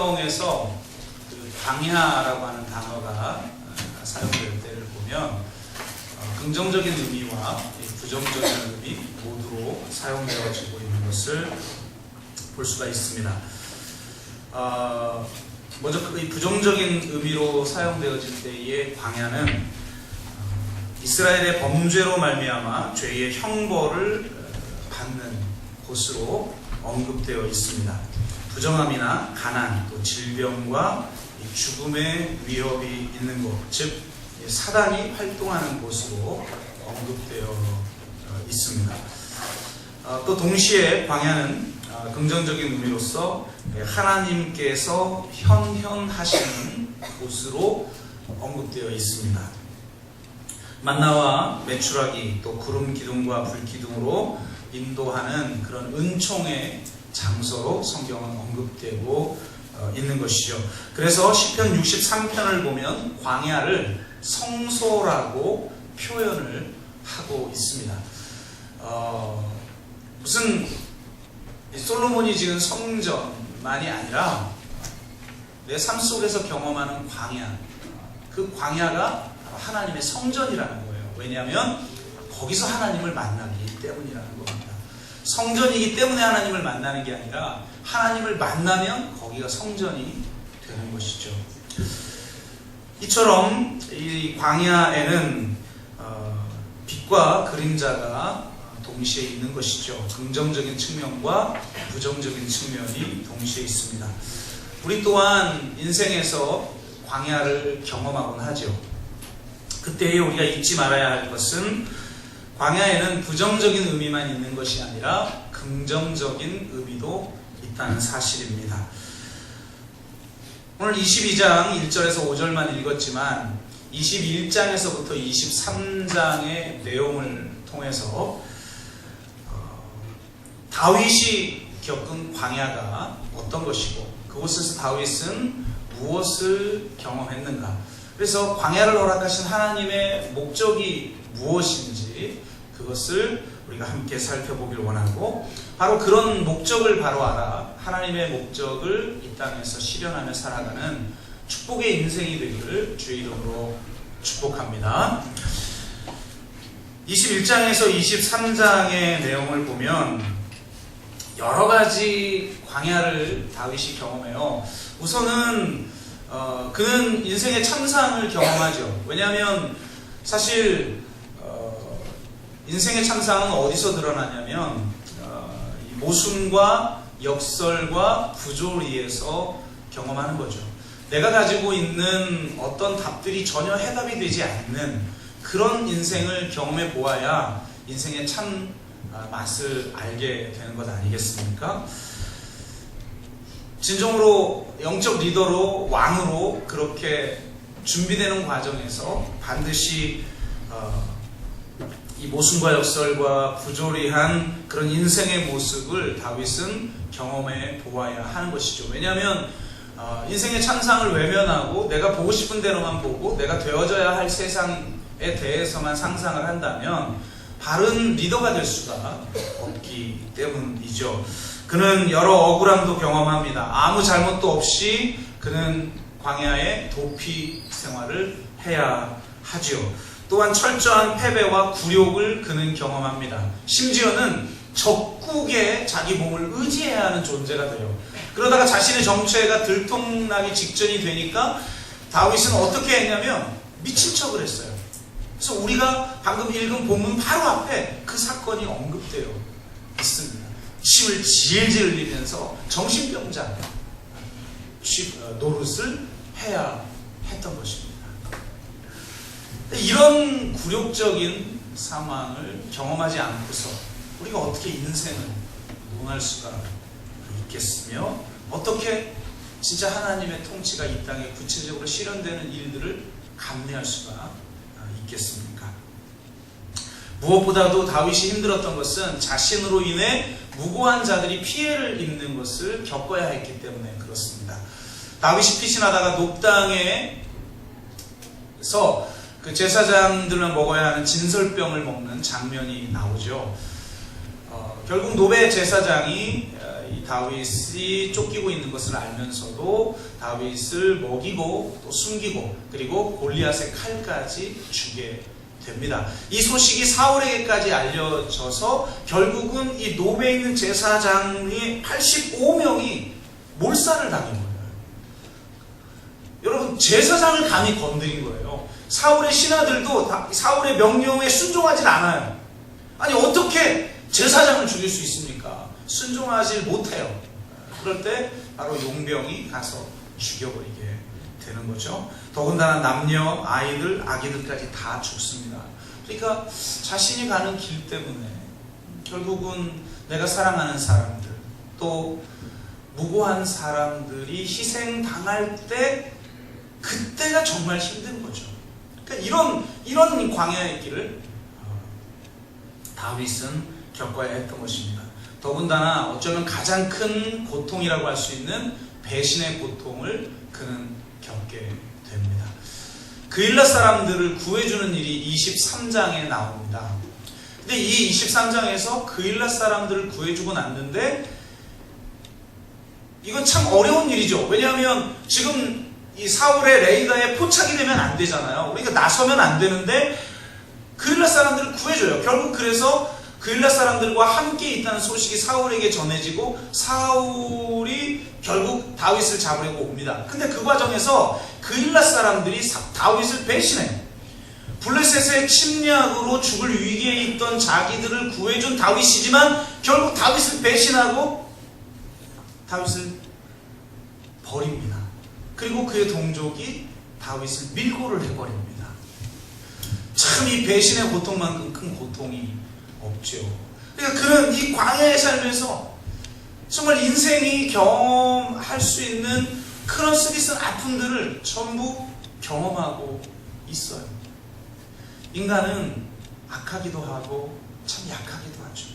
성경에서 그 광야라고 하는 단어가 사용될 때를 보면 긍정적인 의미와 부정적인 의미 모두로 사용되어지고 있는 것을 볼 수가 있습니다. 먼저 이 부정적인 의미로 사용되어질 때의 광야는 이스라엘의 범죄로 말미암아 죄의 형벌을 받는 곳으로 언급되어 있습니다. 부정함이나 가난, 또 질병과 죽음의 위협이 있는 곳, 즉 사단이 활동하는 곳으로 언급되어 있습니다. 또 동시에 광야는 긍정적인 의미로서 하나님께서 현현하시는 곳으로 언급되어 있습니다. 만나와 메추라기, 또 구름 기둥과 불 기둥으로 인도하는 그런 은총의 장소로 성경은 언급되고 있는 것이죠. 그래서 시편 63편을 보면 광야를 성소라고 표현을 하고 있습니다. 무슨 솔로몬이 지은 성전만이 아니라 내 삶 속에서 경험하는 광야, 그 광야가 하나님의 성전이라는 거예요. 왜냐하면 거기서 하나님을 만나기 때문이라는 겁니다. 성전이기 때문에 하나님을 만나는 게 아니라 하나님을 만나면 거기가 성전이 되는 것이죠. 이처럼 이 광야에는 빛과 그림자가 동시에 있는 것이죠. 긍정적인 측면과 부정적인 측면이 동시에 있습니다. 우리 또한 인생에서 광야를 경험하곤 하죠. 그때에 우리가 잊지 말아야 할 것은 광야에는 부정적인 의미만 있는 것이 아니라 긍정적인 의미도 있다는 사실입니다. 오늘 22장 1절에서 5절만 읽었지만 21장에서부터 23장의 내용을 통해서 다윗이 겪은 광야가 어떤 것이고 그곳에서 다윗은 무엇을 경험했는가, 그래서 광야를 허락하신 하나님의 목적이 무엇인지 그것을 우리가 함께 살펴보길 원하고, 바로 그런 목적을 바로 알아 하나님의 목적을 이 땅에서 실현하며 살아가는 축복의 인생이 되기를 주의 이름으로 축복합니다. 21장에서 23장의 내용을 보면 여러 가지 광야를 다윗이 경험해요. 우선은 그는 인생의 참상을 경험하죠. 왜냐하면 사실 인생의 참상은 어디서 드러나냐면 모순과 역설과 부조리에서 경험하는 거죠. 내가 가지고 있는 어떤 답들이 전혀 해답이 되지 않는 그런 인생을 경험해 보아야 인생의 참 맛을 알게 되는 것 아니겠습니까? 진정으로 영적 리더로, 왕으로 그렇게 준비되는 과정에서 반드시 이 모순과 역설과 부조리한 그런 인생의 모습을 다윗은 경험해 보아야 하는 것이죠. 왜냐하면 인생의 참상을 외면하고 내가 보고 싶은 대로만 보고 내가 되어져야 할 세상에 대해서만 상상을 한다면 바른 리더가 될 수가 없기 때문이죠. 그는 여러 억울함도 경험합니다. 아무 잘못도 없이 그는 광야의 도피 생활을 해야 하죠. 또한 철저한 패배와 굴욕을 그는 경험합니다. 심지어는 적국에 자기 몸을 의지해야 하는 존재가 돼요. 그러다가 자신의 정체가 들통나기 직전이 되니까 다윗은 어떻게 했냐면 미친 척을 했어요. 그래서 우리가 방금 읽은 본문 바로 앞에 그 사건이 언급되어 있습니다. 침을 질질 흘리면서 정신병자 노릇을 해야 했던 것입니다. 이런 굴욕적인 상황을 경험하지 않고서 우리가 어떻게 인생을 논할 수가 있겠으며 어떻게 진짜 하나님의 통치가 이 땅에 구체적으로 실현되는 일들을 감내할 수가 있겠습니까? 무엇보다도 다윗이 힘들었던 것은 자신으로 인해 무고한 자들이 피해를 입는 것을 겪어야 했기 때문에 그렇습니다. 다윗이 피신하다가 녹당에서 그 제사장들만 먹어야 하는 진설병을 먹는 장면이 나오죠. 결국 노베 제사장이 다윗이 쫓기고 있는 것을 알면서도 다윗을 먹이고 또 숨기고 그리고 골리앗의 칼까지 주게 됩니다. 이 소식이 사울에게까지 알려져서 결국은 이 노베에 있는 제사장이 85명이 몰살을 당한 거예요. 여러분, 제사장을 감히 건드린 거예요. 사울의 신하들도 사울의 명령에 순종하지 않아요. 아니, 어떻게 제사장을 죽일 수 있습니까? 순종하지 못해요. 그럴 때 바로 용병이 가서 죽여버리게 되는 거죠. 더군다나 남녀, 아이들, 아기들까지 다 죽습니다. 그러니까 자신이 가는 길 때문에 결국은 내가 사랑하는 사람들, 또 무고한 사람들이 희생당할 때 그때가 정말 힘든 거죠. 그러니까 이런 광야의 길을 다윗은 겪어야 했던 것입니다. 더군다나 어쩌면 가장 큰 고통이라고 할 수 있는 배신의 고통을 그는 겪게 됩니다. 그일랏 사람들을 구해주는 일이 23장에 나옵니다. 근데 이 23장에서 그일랏 사람들을 구해주고 났는데 이건 참 어려운 일이죠. 왜냐하면 지금 이 사울의 레이더에 포착이 되면 안 되잖아요. 우리가 나서면 안 되는데 그일랏 사람들을 구해줘요. 결국 그래서 그일랏 사람들과 함께 있다는 소식이 사울에게 전해지고 사울이 결국 다윗을 잡으려고 옵니다. 근데 그 과정에서 그일랏 사람들이 다윗을 배신해요. 블레셋의 침략으로 죽을 위기에 있던 자기들을 구해준 다윗이지만 결국 다윗을 배신하고 다윗을 버립니다. 그리고 그의 동족이 다윗을 밀고를 해버립니다. 참 이 배신의 고통만큼 큰 고통이 없죠. 그러니까 그는 이 광야의 삶에서 정말 인생이 경험할 수 있는 그런 쓰디쓴 아픔들을 전부 경험하고 있어요. 인간은 악하기도 하고 참 약하기도 하죠.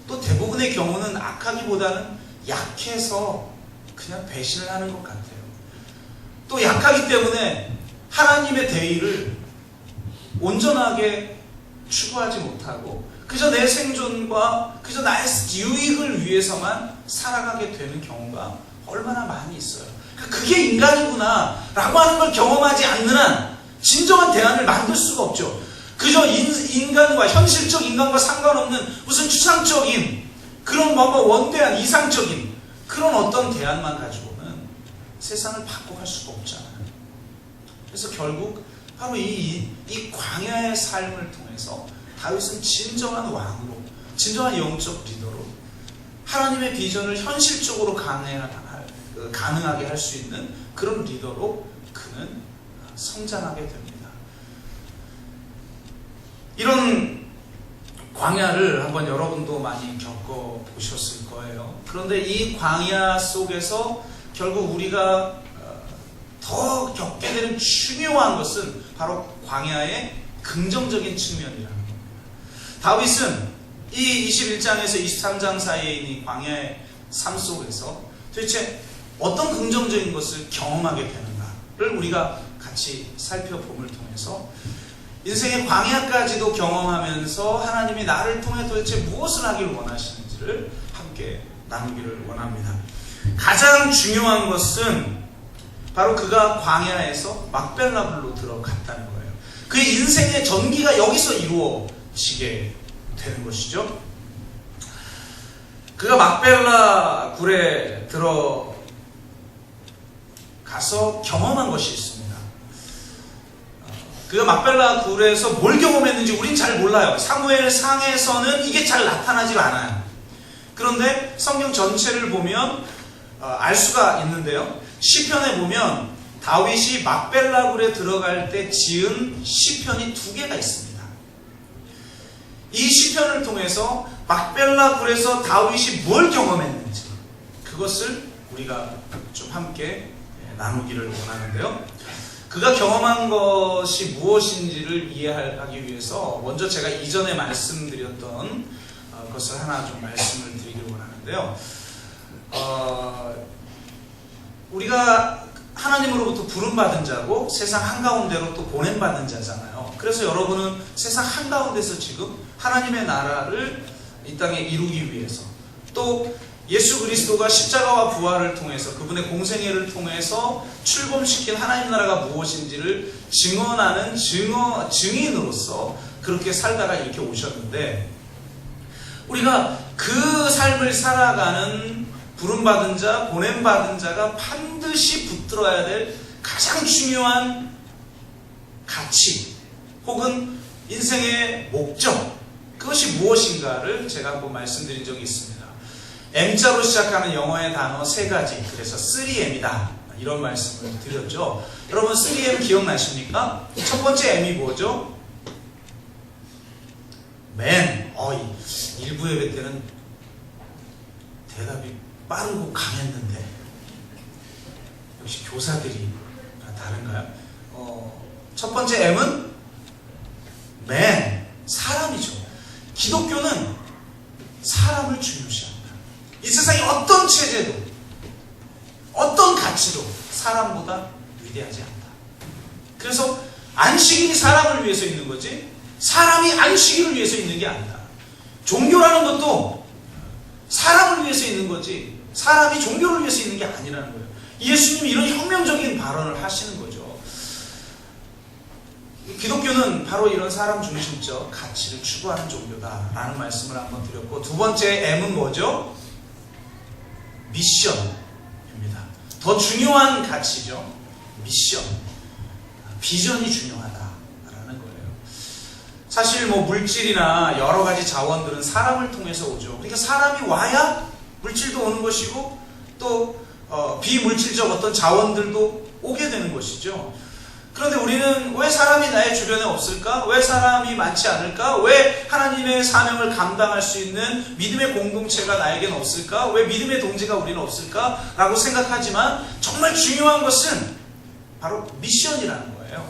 또 대부분의 경우는 악하기보다는 약해서 그냥 배신을 하는 것 같아요. 또 약하기 때문에 하나님의 대의를 온전하게 추구하지 못하고 그저 내 생존과 그저 나의 유익을 위해서만 살아가게 되는 경우가 얼마나 많이 있어요. 그게 인간이구나 라고 하는 걸 경험하지 않는 한 진정한 대안을 만들 수가 없죠. 그저 인간과 현실적 인간과 상관없는 무슨 추상적인 그런 뭔가 원대한 이상적인 그런 어떤 대안만 가지고는 세상을 바꿔갈 수가 없잖아요. 그래서 결국 바로 이 광야의 삶을 통해서 다윗은 진정한 왕으로, 진정한 영적 리더로 하나님의 비전을 현실적으로 가능하게 할 수 있는 그런 리더로 그는 성장하게 됩니다. 이런 광야를 한번 여러분도 많이 겪어보셨을 거예요. 그런데 이 광야 속에서 결국 우리가 더 겪게 되는 중요한 것은 바로 광야의 긍정적인 측면이라는 겁니다. 다윗은 이 21장에서 23장 사이에 있는 이 광야의 삶 속에서 도대체 어떤 긍정적인 것을 경험하게 되는가를 우리가 같이 살펴봄을 통해서 인생의 광야까지도 경험하면서 하나님이 나를 통해 도대체 무엇을 하기를 원하시는지를 함께 나누기를 원합니다. 가장 중요한 것은 바로 그가 광야에서 막벨라굴로 들어갔다는 거예요. 그의 인생의 전기가 여기서 이루어지게 되는 것이죠. 그가 막벨라 굴에 들어가서 경험한 것이 있습니다. 그가 막벨라 굴에서 뭘 경험했는지 우린 잘 몰라요. 사무엘 상에서는 이게 잘 나타나지 않아요. 그런데 성경 전체를 보면 알 수가 있는데요. 시편에 보면 다윗이 막벨라 굴에 들어갈 때 지은 시편이 2개가 있습니다. 이 시편을 통해서 막벨라 굴에서 다윗이 뭘 경험했는지 그것을 우리가 좀 함께 나누기를 원하는데요. 그가 경험한 것이 무엇인지를 이해하기 위해서 먼저 제가 이전에 말씀드렸던 것을 하나 좀 말씀을 드리기를 원하는데요. 우리가 하나님으로부터 부름받은 자고 세상 한가운데로 또 보냄받은 자잖아요. 그래서 여러분은 세상 한가운데서 지금 하나님의 나라를 이 땅에 이루기 위해서 또 예수 그리스도가 십자가와 부활을 통해서 그분의 공생애를 통해서 출범시킨 하나님 나라가 무엇인지를 증언하는 증인으로서 그렇게 살다가 이렇게 오셨는데, 우리가 그 삶을 살아가는 부름받은 자, 보냄받은 자가 반드시 붙들어야 될 가장 중요한 가치 혹은 인생의 목적, 그것이 무엇인가를 제가 한번 말씀드린 적이 있습니다. M자로 시작하는 영어의 단어 3가지, 그래서 3M이다 이런 말씀을 드렸죠. 여러분 3M 기억나십니까? 첫 번째 M이 뭐죠? Man. 일부 예배 때는 대답이 빠르고 강했는데 역시 교사들이 다른가요? 첫 번째 M은 Man, 사람이죠. 기독교는 사람을 중요시합니다. 이 세상의 어떤 체제도 어떤 가치도 사람보다 위대하지 않다. 그래서 안식일이 사람을 위해서 있는 거지 사람이 안식일을 위해서 있는 게 아니다. 종교라는 것도 사람을 위해서 있는 거지 사람이 종교를 위해서 있는 게 아니라는 거예요. 예수님이 이런 혁명적인 발언을 하시는 거죠. 기독교는 바로 이런 사람 중심적 가치를 추구하는 종교다라는 말씀을 한번 드렸고, 두 번째 M은 뭐죠? 미션입니다. 더 중요한 가치죠. 미션, 비전이 중요하다라는 거예요. 사실 물질이나 여러 가지 자원들은 사람을 통해서 오죠. 그러니까 사람이 와야 물질도 오는 것이고 또 비물질적 어떤 자원들도 오게 되는 것이죠. 그런데 우리는 왜 사람이 나의 주변에 없을까? 왜 사람이 많지 않을까? 왜 하나님의 사명을 감당할 수 있는 믿음의 공동체가 나에게는 없을까? 왜 믿음의 동지가 우리는 없을까? 라고 생각하지만 정말 중요한 것은 바로 미션이라는 거예요.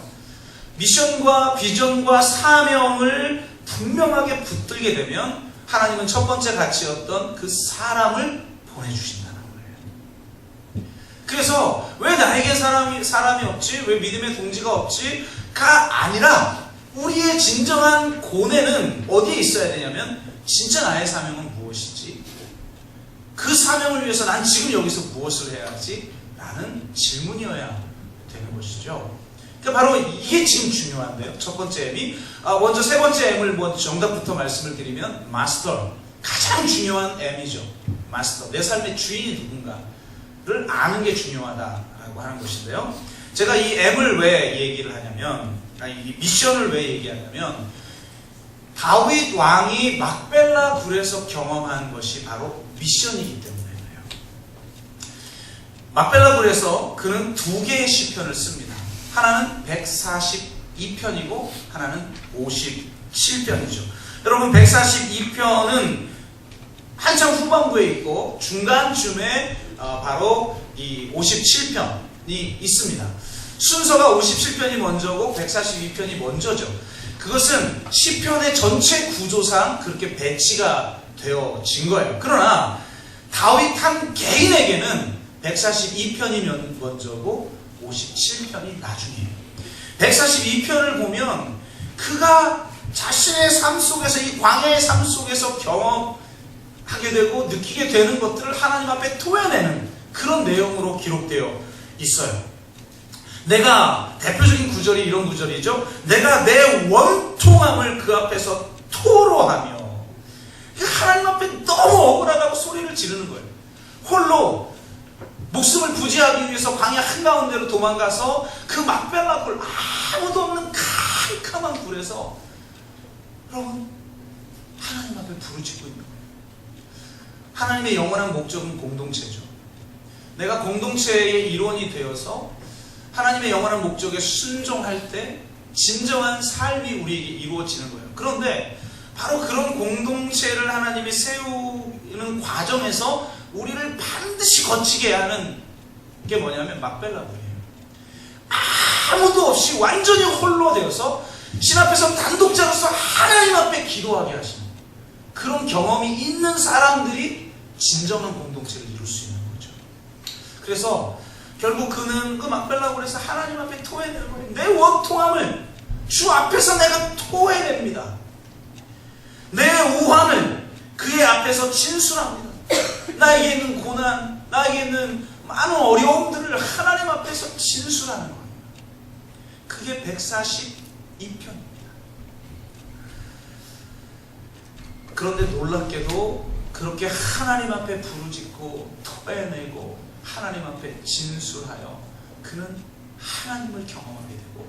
미션과 비전과 사명을 분명하게 붙들게 되면 하나님은 첫 번째 가치였던 그 사람을 보내주신다는 거예요. 그래서 왜 나에게 사람이 없지? 왜 믿음의 동지가 없지? 가 아니라 우리의 진정한 고뇌는 어디에 있어야 되냐면 진짜 나의 사명은 무엇이지? 그 사명을 위해서 난 지금 여기서 무엇을 해야지? 라는 질문이어야 되는 것이죠. 그러니까 바로 이게 지금 중요한데요. 첫 번째 M이 먼저 세 번째 M을 먼저 정답부터 말씀을 드리면 마스터, 가장 중요한 M이죠. 마스터, 내 삶의 주인이 누군가를 아는 게 중요하다라고 하는 것인데요. 제가 이 M을 왜 얘기를 하냐면, 이 미션을 왜 얘기하냐면 다윗 왕이 막벨라 굴에서 경험한 것이 바로 미션이기 때문이에요. 막벨라 굴에서 그는 두 개의 시편을 씁니다. 하나는 142편이고 하나는 57편이죠. 여러분 142편은 한참 후반부에 있고 중간쯤에 바로 이 57편이 있습니다. 순서가 57편이 먼저고 142편이 먼저죠. 그것은 시편의 전체 구조상 그렇게 배치가 되어진 거예요. 그러나 다윗 한 개인에게는 142편이 먼저고 57편이 나중이에요. 142편을 보면 그가 자신의 삶 속에서, 이 광야의 삶 속에서 경험하게 되고 느끼게 되는 것들을 하나님 앞에 토해내는 그런 내용으로 기록되어 있어요. 내가, 대표적인 구절이 이런 구절이죠. 내가 내 원통함을 그 앞에서 토로하며, 하나님 앞에 너무 억울하다고 소리를 지르는 거예요. 홀로 목숨을 부지하기 위해서 광야 한가운데로 도망가서 그 막벨라 굴, 아무도 없는 캄캄한 굴에서 여러분 하나님 앞에 부르짖고 있는 거예요. 하나님의 영원한 목적은 공동체죠. 내가 공동체의 일원이 되어서 하나님의 영원한 목적에 순종할 때 진정한 삶이 우리에게 이루어지는 거예요. 그런데 바로 그런 공동체를 하나님이 세우는 과정에서 우리를 반드시 거치게 하는 게 뭐냐면 막벨라굴이에요. 아무도 없이 완전히 홀로 되어서 신 앞에서 단독자로서 하나님 앞에 기도하게 하시는 그런 경험이 있는 사람들이 진정한 공동체를 이룰 수 있는 거죠. 그래서 결국 그는 그 막벨라굴에서 하나님 앞에 토해내는 거예요. 내 원통함을 주 앞에서 내가 토해냅니다. 내 우환을 그의 앞에서 진술합니다. 나에게 있는 고난, 나에게 있는 많은 어려움들을 하나님 앞에서 진술하는 거예요. 그게 142편입니다. 그런데 놀랍게도 그렇게 하나님 앞에 부르짖고 토해내고 하나님 앞에 진술하여 그는 하나님을 경험하게 되고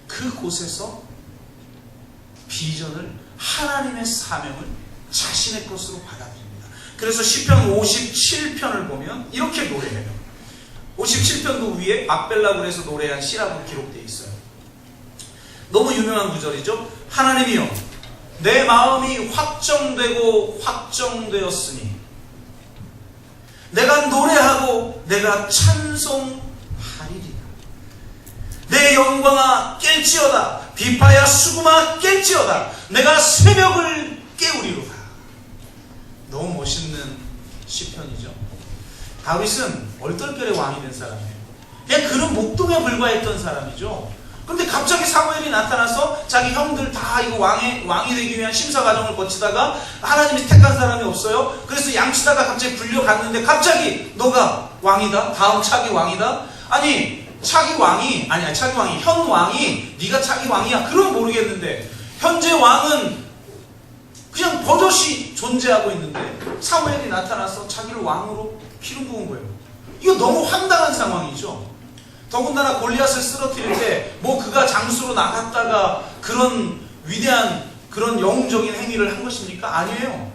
그곳에서 비전을, 하나님의 사명을 자신의 것으로 받아들입니다. 그래서 시편 57편을 보면 이렇게 노래해요. 57편도 위에 막벨라고 해서 노래한 시라고 기록되어 있어요. 너무 유명한 구절이죠. 하나님이여, 내 마음이 확정되고 확정되었으니 내가 노래하고 내가 찬송하리리라. 내 영광아 깰지어다, 비파야 수금아 깰지어다, 내가 새벽을 깨우리로다. 너무 멋있는 시편이죠. 다윗은 얼떨결에 왕이 된 사람이에요. 그냥 그는 목동에 불과했던 사람이죠. 근데 갑자기 사무엘이 나타나서 자기 형들 다 이거 왕이 되기 위한 심사 과정을 거치다가 하나님이 택한 사람이 없어요. 그래서 양치다가 갑자기 불려갔는데 갑자기 너가 왕이다? 다음 차기 왕이다? 아니 차기 왕이 현 왕이 네가 차기 왕이야? 그럼 모르겠는데 현재 왕은 그냥 버젓이 존재하고 있는데 사무엘이 나타나서 자기를 왕으로 기름 부은 거예요. 이거 너무 황당한 상황이죠. 더군다나 골리앗을 쓰러뜨릴 때 뭐 그가 장수로 나갔다가 그런 위대한 그런 영웅적인 행위를 한 것입니까? 아니에요.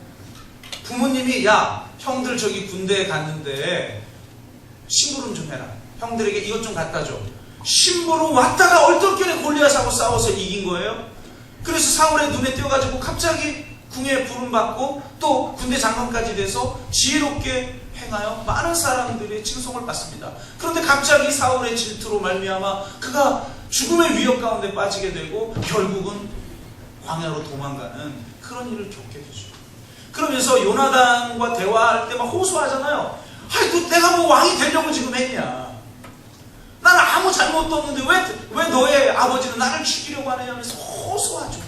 부모님이 야 형들 저기 군대에 갔는데 심부름 좀 해라. 형들에게 이것 좀 갖다 줘. 심부름 왔다가 얼떨결에 골리앗하고 싸워서 이긴 거예요. 그래서 사울의 눈에 띄어가지고 갑자기 궁에 부름받고 또 군대 장관까지 돼서 지혜롭게 행하여 많은 사람들의 칭송을 받습니다. 그런데 갑자기 사울의 질투로 말미암아 그가 죽음의 위협 가운데 빠지게 되고 결국은 광야로 도망가는 그런 일을 겪게 되죠. 그러면서 요나단과 대화할 때 막 호소하잖아요. 아이, 내가 뭐 왕이 되려고 지금 했냐? 나는 아무 잘못도 없는데 왜 너의 아버지는 나를 죽이려고 하느냐 하면서 호소하죠.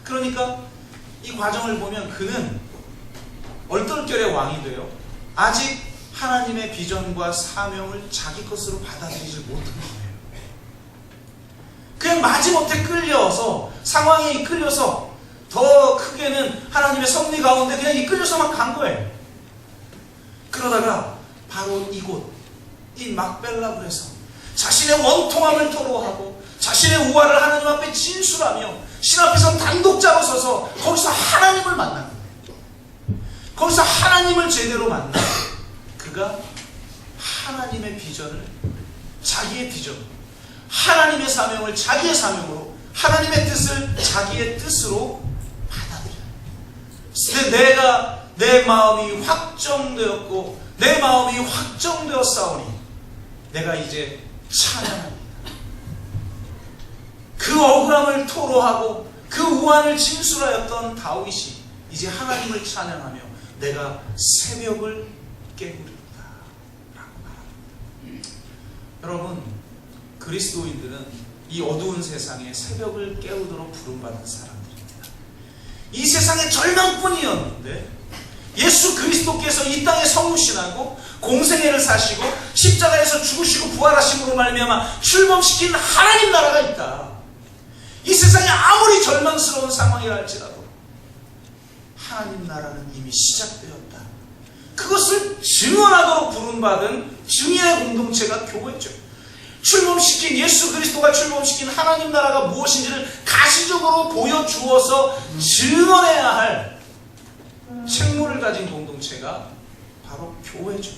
그러니까 이 과정을 보면 그는 얼떨결에 왕이 돼요. 아직 하나님의 비전과 사명을 자기 것으로 받아들이지 못한 거예요. 그냥 마지못해 끌려서 상황에 이끌려서 더 크게는 하나님의 섭리 가운데 그냥 이끌려서만 간 거예요. 그러다가 바로 이곳 이 막벨라굴에서 자신의 원통함을 토로하고 자신의 우화를 하나님 앞에 진술하며 신 앞에서 단독자로 서서 거기서 하나님을 만난 거예요. 거기서 하나님을 제대로 만나 그가 하나님의 비전을 자기의 비전, 하나님의 사명을 자기의 사명으로, 하나님의 뜻을 자기의 뜻으로 받아들여요. 내 마음이 확정되었고 내 마음이 확정되었사오니 내가 이제 찬양합니다. 그 억울함을 토로하고 그 우환을 진술하였던 다윗이 이제 하나님을 찬양하며 내가 새벽을 깨우리로다 라고 말합니다. 여러분, 그리스도인들은 이 어두운 세상에 새벽을 깨우도록 부름받은 사람들입니다. 이 세상의 절망뿐이었는데 예수 그리스도께서 이 땅에 성육신하고 공생애를 사시고 십자가에서 죽으시고 부활하심으로 말미암아 출범시킨 하나님 나라가 있다. 이 세상에 아무리 절망스러운 상황이라 할지라도 하나님 나라는 이미 시작되었다. 그것을 증언하도록 부름받은 증인의 공동체가 교회죠. 출범시킨 예수 그리스도가 출범시킨 하나님 나라가 무엇인지를 가시적으로 보여주어서 증언해야 할 책무를 가진 공동체가 바로 교회죠.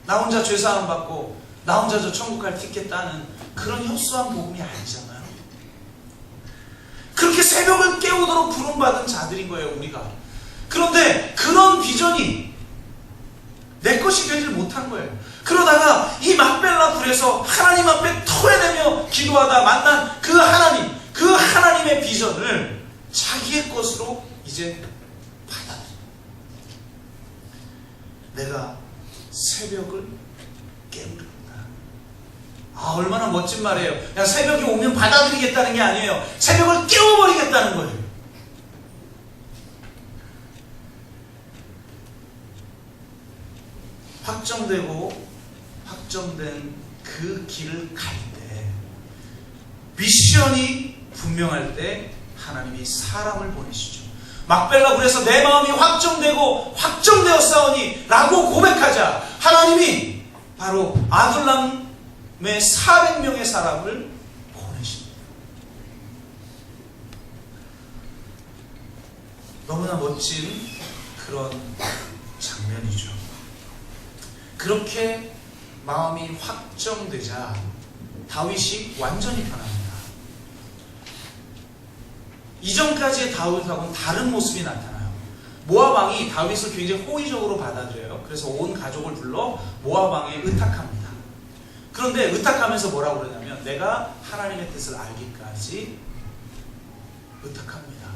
나 혼자 죄사함 받고 나 혼자 저 천국 갈 티켓 따는 그런 협소한 복음이 아니잖아요. 그렇게 새벽을 깨우도록 부름받은 자들인 거예요, 우리가. 그런데 그런 비전이 내 것이 되질 못한 거예요. 그러다가 이 막벨라 불에서 하나님 앞에 토해내며 기도하다 만난 그 하나님의 비전을 자기의 것으로 이제 받아들여. 내가 새벽을 깨우리로다. 얼마나 멋진 말이에요. 그냥 새벽이 오면 받아들이겠다는 게 아니에요. 새벽을 깨워버리겠다는 거예요. 확정된 그 길을 갈 때, 미션이 분명할 때 하나님이 사람을 보내시죠. 막벨라 굴에서 내 마음이 확정되었사오니 라고 고백하자 하나님이 바로 아둘람의 400명의 사람을 보내십니다. 너무나 멋진 그런 장면이죠. 그렇게 마음이 확정되자 다윗이 완전히 변합니다. 이전까지의 다윗하고는 다른 모습이 나타나요. 모압 왕이 다윗을 굉장히 호의적으로 받아들여요. 그래서 온 가족을 불러 모압 왕에 의탁합니다. 그런데 의탁하면서 뭐라고 그러냐면 내가 하나님의 뜻을 알기까지 의탁합니다.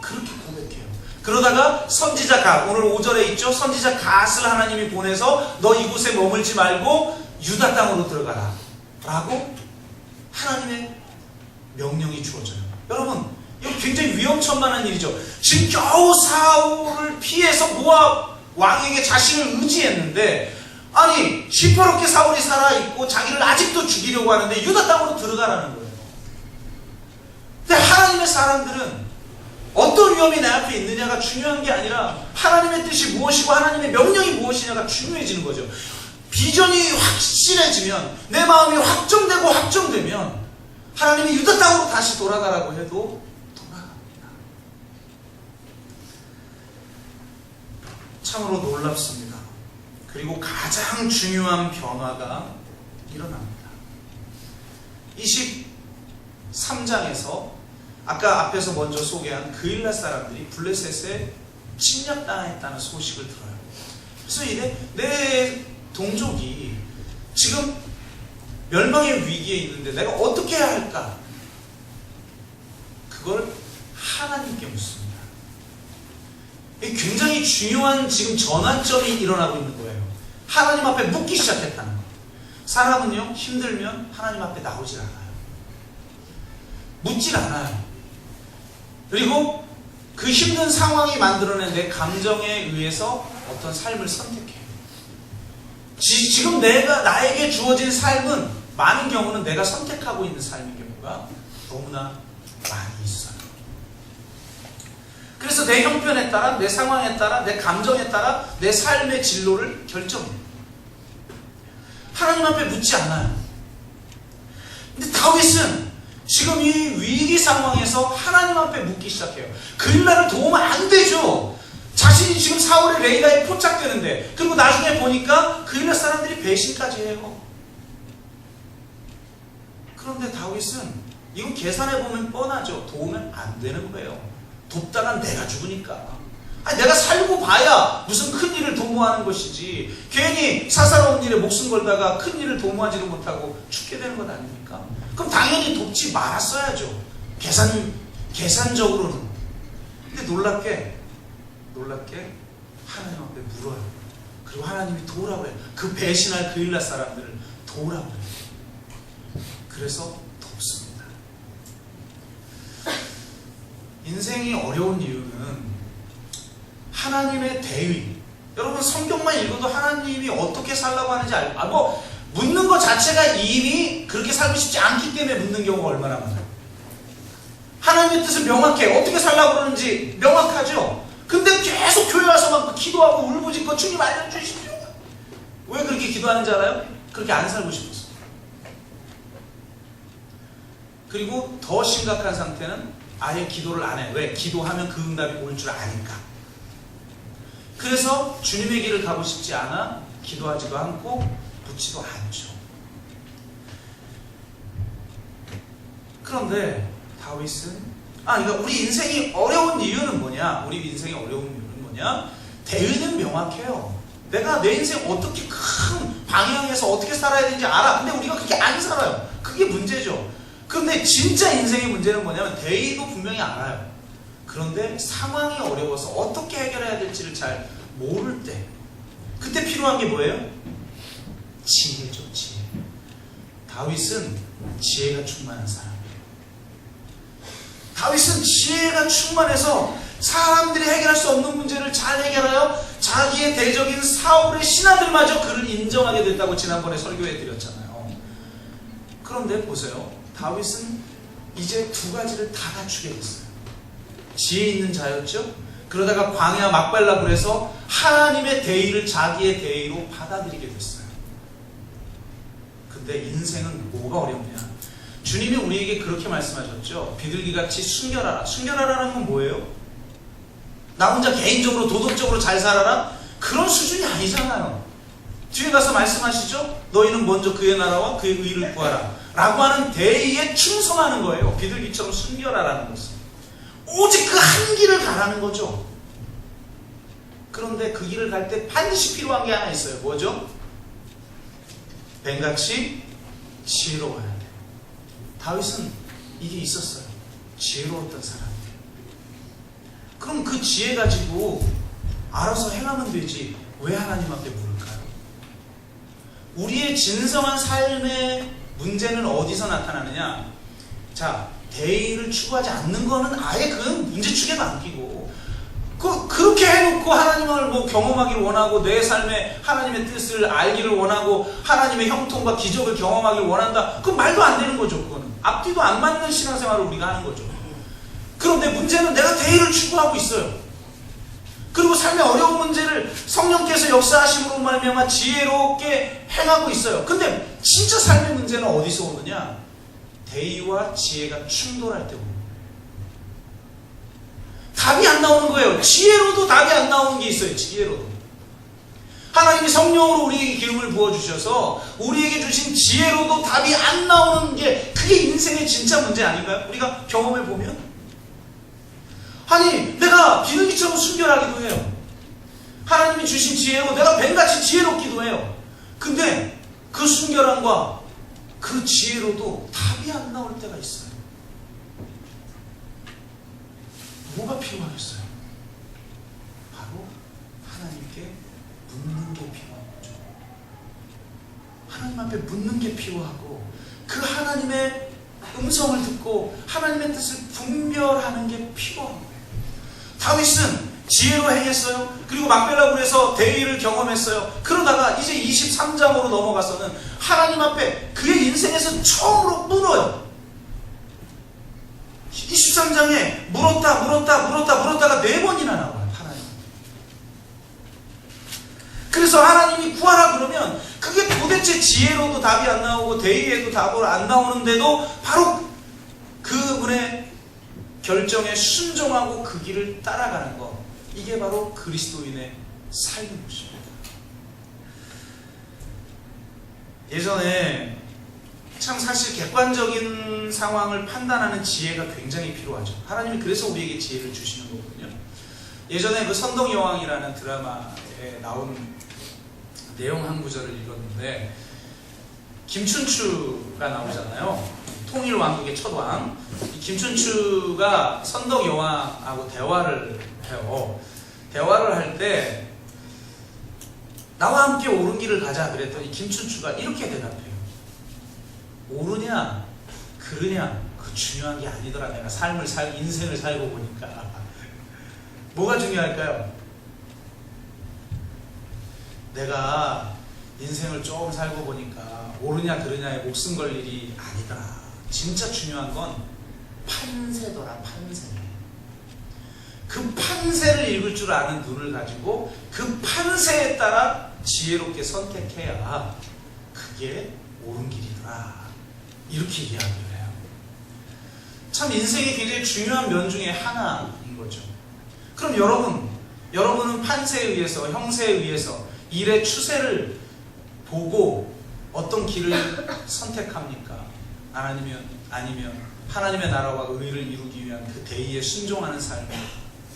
그렇게 고백해요. 그러다가 선지자 갓, 오늘 5절에 있죠. 선지자 갓을 하나님이 보내서 너 이곳에 머물지 말고 유다 땅으로 들어가라 라고 하나님의 명령이 주어져요. 여러분, 이거 굉장히 위험천만한 일이죠. 지금 겨우 사울을 피해서 모압 왕에게 자신을 의지했는데, 아니 시퍼렇게 사울이 살아있고 자기를 아직도 죽이려고 하는데 유다 땅으로 들어가라는 거예요. 근데 하나님의 사람들은 어떤 위험이 내 앞에 있느냐가 중요한 게 아니라 하나님의 뜻이 무엇이고 하나님의 명령이 무엇이냐가 중요해지는 거죠. 비전이 확실해지면, 내 마음이 확정되면 하나님이 유다 땅으로 다시 돌아가라고 해도 돌아갑니다. 참으로 놀랍습니다. 그리고 가장 중요한 변화가 일어납니다. 23장에서 아까 앞에서 먼저 소개한 그일라 사람들이 블레셋에 침략당했다는 소식을 들어요. 그래서 이래 내 동족이 지금 멸망의 위기에 있는데 내가 어떻게 해야 할까? 그걸 하나님께 묻습니다. 굉장히 중요한 지금 전환점이 일어나고 있는 거예요. 하나님 앞에 묻기 시작했다는 거. 사람은요, 힘들면 하나님 앞에 나오질 않아요. 묻질 않아요. 그리고 그 힘든 상황이 만들어낸 내 감정에 의해서 어떤 삶을 선택해요. 지금 나에게 주어진 삶은 많은 경우는 내가 선택하고 있는 삶인 경우가 너무나 많이 있어요. 그래서 내 형편에 따라, 내 상황에 따라, 내 감정에 따라 내 삶의 진로를 결정해요. 하나님 앞에 묻지 않아요. 근데 다윗은 지금 이 위기 상황에서 하나님 앞에 묻기 시작해요. 그일라를 도우면 안 되죠. 자신이 지금 사울의 레이라에 포착되는데, 그리고 나중에 보니까 그일라 사람들이 배신까지 해요. 그런데 다윗은 이건 계산해보면 뻔하죠. 도우면 안 되는 거예요. 돕다가 내가 죽으니까. 아니, 내가 살고 봐야 무슨 큰 일을 도모하는 것이지, 괜히 사사로운 일에 목숨 걸다가 큰 일을 도모하지도 못하고 죽게 되는 것 아닙니까? 그럼 당연히 돕지 말았어야죠. 계산적으로는. 근데 놀랍게 하나님 앞에 물어요. 그리고 하나님이 도우라고 해요. 그 배신할 그일라 사람들을 도우라고 해요. 그래서 돕습니다. 인생이 어려운 이유는 하나님의 대의. 여러분, 성경만 읽어도 하나님이 어떻게 살라고 하는지 묻는 것 자체가 이미 그렇게 살고 싶지 않기 때문에 묻는 경우가 얼마나 많아요. 하나님의 뜻은 명확해. 어떻게 살라고 그러는지 명확하죠. 근데 계속 교회 와서 막 기도하고 울부짖고 주님 알려주십시오. 왜 그렇게 기도하는지 알아요? 그렇게 안 살고 싶었어. 그리고 더 심각한 상태는 아예 기도를 안 해. 왜? 기도하면 그 응답이 올 줄 아니까. 그래서 주님의 길을 가고 싶지 않아 기도하지도 않고 묻지도 않죠. 그런데 다윗은 그러니까 우리 인생이 어려운 이유는 뭐냐? 대의는 명확해요. 내가 내 인생 어떻게 큰 방향에서 어떻게 살아야 되는지 알아. 근데 우리가 그렇게 안 살아요. 그게 문제죠. 그런데 진짜 인생의 문제는 뭐냐면 대의도 분명히 알아요. 그런데 상황이 어려워서 어떻게 해결해야 될지를 잘 모를 때, 그때 필요한 게 뭐예요? 지혜죠, 지혜. 다윗은 지혜가 충만한 사람이에요. 다윗은 지혜가 충만해서 사람들이 해결할 수 없는 문제를 잘 해결하여 자기의 대적인 사울의 신하들마저 그를 인정하게 됐다고 지난번에 설교해 드렸잖아요. 그런데 보세요. 다윗은 이제 두 가지를 다 갖추게 됐어요. 지혜 있는 자였죠. 그러다가 광야 막발라불에서 하나님의 대의를 자기의 대의로 받아들이게 됐어요. 근데 인생은 뭐가 어렵냐? 주님이 우리에게 그렇게 말씀하셨죠. 비둘기같이 순결하라. 순결하라는 건 뭐예요? 나 혼자 개인적으로 도덕적으로 잘 살아라? 그런 수준이 아니잖아요. 뒤에 가서 말씀하시죠. 너희는 먼저 그의 나라와 그의 의를 구하라 라고 하는 대의에 충성하는 거예요. 비둘기처럼 순결하라는 것은 오직 그 한 길을 가라는 거죠. 그런데 그 길을 갈 때 반드시 필요한 게 하나 있어요. 뭐죠? 뱀같이 지혜로워야 돼. 다윗은 이게 있었어요. 지혜로웠던 사람이에요. 그럼 그 지혜 가지고 알아서 행하면 되지 왜 하나님 앞에 물을까요? 우리의 진성한 삶의 문제는 어디서 나타나느냐? 자, 대의를 추구하지 않는 거는 아예 그 문제축에 맡기고 그렇게 해놓고 하나님을 경험하기를 원하고 내 삶에 하나님의 뜻을 알기를 원하고 하나님의 형통과 기적을 경험하기를 원한다. 그건 말도 안 되는 거죠. 그거는 앞뒤도 안 맞는 신앙생활을 우리가 하는 거죠. 그런데 문제는 내가 대의를 추구하고 있어요. 그리고 삶의 어려운 문제를 성령께서 역사하심으로 말미암아 지혜롭게 행하고 있어요. 근데 진짜 삶의 문제는 어디서 오느냐? 대의와 지혜가 충돌할 때 옵니다. 답이 안 나오는 거예요. 지혜로도 답이 안 나오는 게 있어요. 지혜로도. 하나님이 성령으로 우리에게 기름을 부어주셔서 우리에게 주신 지혜로도 답이 안 나오는 게 그게 인생의 진짜 문제 아닌가요? 우리가 경험해보면 아니 내가 비둘기처럼 순결하기도 해요. 하나님이 주신 지혜로 내가 뱀같이 지혜롭기도 해요. 근데 그 순결함과 그 지혜로도 답이 안 나올 때가 있어요. 뭐가 필요하겠어요? 바로 하나님께 묻는 게 필요한 거죠. 하나님 앞에 묻는 게 필요하고 그 하나님의 음성을 듣고 하나님의 뜻을 분별하는 게 필요한 거예요. 다윗은 지혜로 행했어요. 그리고 막벨라굴에서 대의를 경험했어요. 그러다가 이제 23장으로 넘어가서는 하나님 앞에 그의 인생에서 처음으로 물어요. 23장에 물었다가 4번이나 나와요. 하나님. 그래서 하나님이 구하라 그러면 그게 도대체 지혜로도 답이 안 나오고 대의에도 답이 안 나오는데도 바로 그분의 결정에 순종하고 그 길을 따라가는 것, 이게 바로 그리스도인의 삶인 것입니다. 예전에 참 사실 객관적인 상황을 판단하는 지혜가 굉장히 필요하죠. 하나님이 그래서 우리에게 지혜를 주시는 거거든요. 예전에 그 선덕여왕이라는 드라마에 나온 내용 한 구절을 읽었는데 김춘추가 나오잖아요. 통일왕국의 첫왕. 김춘추가 선덕여왕하고 대화를 해요. 대화를 할 때 나와 함께 옳은 길을 가자 그랬더니 김춘추가 이렇게 대답해요. 옳으냐 그르냐 그 중요한 게 아니더라. 내가 인생을 살고 보니까 뭐가 중요할까요? 내가 인생을 조금 살고 보니까 옳으냐 그르냐에 목숨 걸 일이 아니더라. 진짜 중요한 건 판세더라. 판세. 그 판세를 읽을 줄 아는 눈을 가지고 그 판세에 따라 지혜롭게 선택해야 그게 옳은 길이더라. 이렇게 이야기를 해요. 참 인생이 굉장히 중요한 면 중에 하나인 거죠. 그럼 여러분은 판세에 의해서, 형세에 의해서 일의 추세를 보고 어떤 길을 선택합니까? 아니면 하나님의 나라와 의를 이루기 위한 그 대의에 순종하는 삶을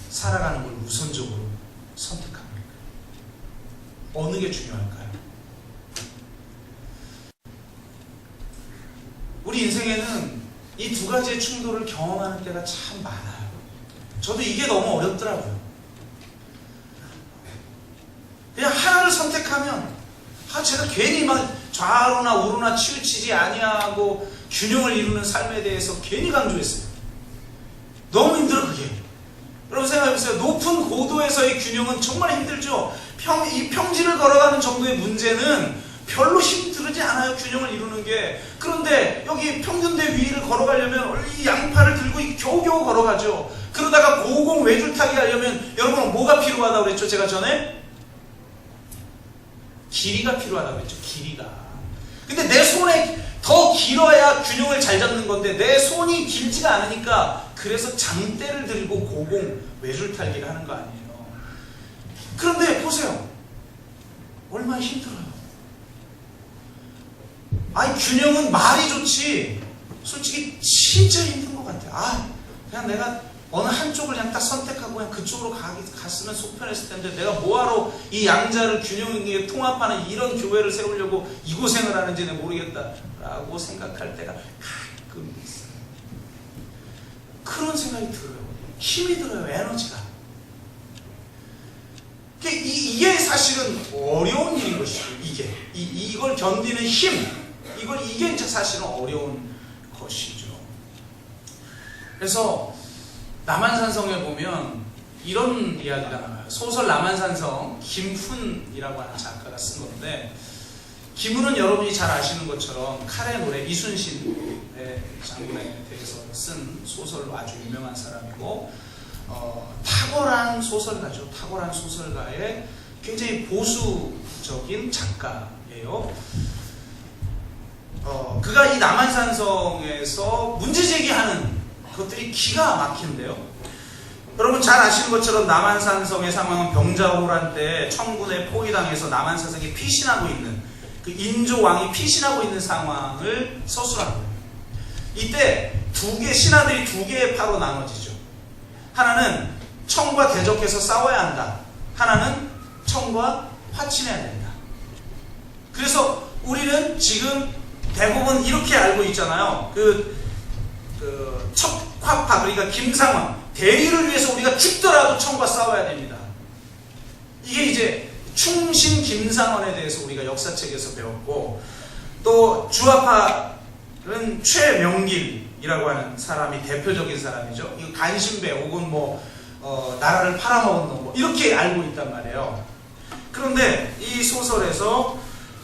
살아가는 걸 우선적으로 선택합니까? 어느 게 중요할까요? 우리 인생에는 이 두 가지의 충돌을 경험하는 때가 참 많아요. 저도 이게 너무 어렵더라고요. 그냥 하나를 선택하면 제가 괜히 막 좌로나 우로나 치우치지 아니하고 균형을 이루는 삶에 대해서 괜히 강조했어요. 너무 힘들어 그게. 여러분 생각해보세요. 높은 고도에서의 균형은 정말 힘들죠. 이 평지를 걸어가는 정도의 문제는 별로 힘들지 않아요, 균형을 이루는 게. 그런데 여기 평균대 위를 걸어가려면 이 양팔을 들고 겨우겨우 걸어가죠. 그러다가 고공 외줄타기 하려면 여러분 뭐가 필요하다고 그랬죠? 제가 전에 길이가 필요하다고 그랬죠. 길이가. 근데 내 손에 더 길어야 균형을 잘 잡는 건데 내 손이 길지가 않으니까 그래서 장대를 들고 고공 외줄타기를 하는 거 아니에요. 그런데 보세요. 얼마나 힘들어요. 아니 균형은 말이 좋지 솔직히 진짜 힘든 것 같아. 그냥 내가 어느 한쪽을 그냥 딱 선택하고 그냥 그쪽으로 갔으면 속 편했을 텐데 내가 뭐하러 이 양자를 균형 있게 통합하는 이런 교회를 세우려고 이 고생을 하는지 내가 모르겠다라고 생각할 때가 가끔 있어요. 그런 생각이 들어요. 힘이 들어요. 에너지가. 이게 사실은 어려운 일인 것이죠. 이걸 견디는 힘, 이게 이제 사실은 어려운 것이죠. 그래서 남한산성에 보면 이런 이야기가 나와요. 소설 남한산성 김훈이라고 하는 작가가 쓴 건데, 김훈은 여러분이 잘 아시는 것처럼 칼의 노래 이순신의 장군에 대해서 쓴 소설로 아주 유명한 사람이고, 탁월한 소설가죠. 탁월한 소설가의 굉장히 보수적인 작가예요. 그가 이 남한산성에서 문제제기하는 것들이 기가 막힌데요. 여러분 잘 아시는 것처럼 남한산성의 상황은 병자호란 때 청군에 포위당해서 남한산성이 피신하고 있는, 그 인조왕이 피신하고 있는 상황을 서술한 거예요. 이때 신하들이 두 개의 파로 나눠지죠. 하나는 청과 대적해서 싸워야 한다. 하나는 청과 화친해야 된다. 그래서 우리는 지금 대부분 이렇게 알고 있잖아요. 척화파, 그러니까 김상원, 대의를 위해서 우리가 죽더라도 청과 싸워야 됩니다. 이게 이제 충신 김상원에 대해서 우리가 역사책에서 배웠고, 또 주화파는 최명길이라고 하는 사람이 대표적인 사람이죠. 이거 간신배 혹은 나라를 팔아먹은 놈 이렇게 알고 있단 말이에요. 그런데 이 소설에서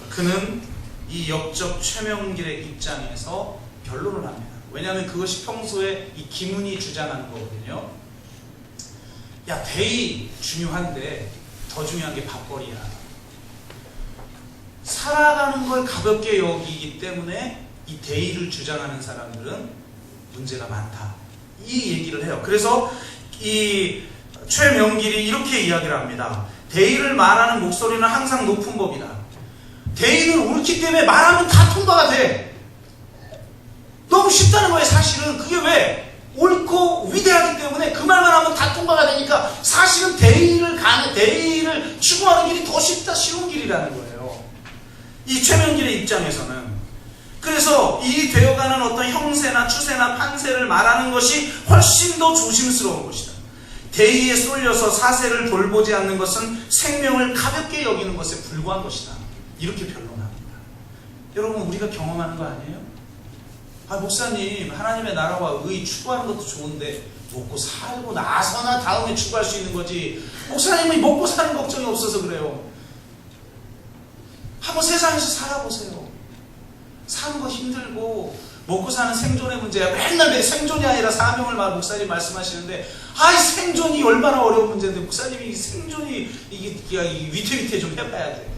그는 이 역적 최명길의 입장에서 변론을 합니다. 왜냐하면 그것이 평소에 이 김훈이 주장하는 거거든요. 야, 대의 중요한데 더 중요한 게 밥벌이야. 살아가는 걸 가볍게 여기기 때문에 이 대의를 주장하는 사람들은 문제가 많다. 이 얘기를 해요. 그래서 이 최명길이 이렇게 이야기를 합니다. 대의를 말하는 목소리는 항상 높은 법이다. 대의는 옳기 때문에 말하면 다 통과가 돼. 너무 쉽다는 거예요. 사실은 그게 왜? 옳고 위대하기 때문에 그 말만 하면 다 통과가 되니까 사실은 대의를 추구하는 길이 더 쉬운 길이라는 거예요. 이 최명길의 입장에서는. 그래서 이 되어가는 어떤 형세나 추세나 판세를 말하는 것이 훨씬 더 조심스러운 것이다. 대의에 쏠려서 사세를 돌보지 않는 것은 생명을 가볍게 여기는 것에 불과한 것이다. 이렇게 변론합니다. 여러분 우리가 경험하는 거 아니에요? 목사님, 하나님의 나라와 의 추구하는 것도 좋은데 먹고 살고 나서나 다음에 추구할 수 있는 거지. 목사님이 먹고 사는 걱정이 없어서 그래요. 한번 세상에서 살아보세요. 사는 거 힘들고 먹고 사는 생존의 문제야. 맨날 생존이 아니라 사명을 목사님 말씀하시는데, 생존이 얼마나 어려운 문제인데 목사님이 생존이 이게 위태위태 좀 해봐야 돼.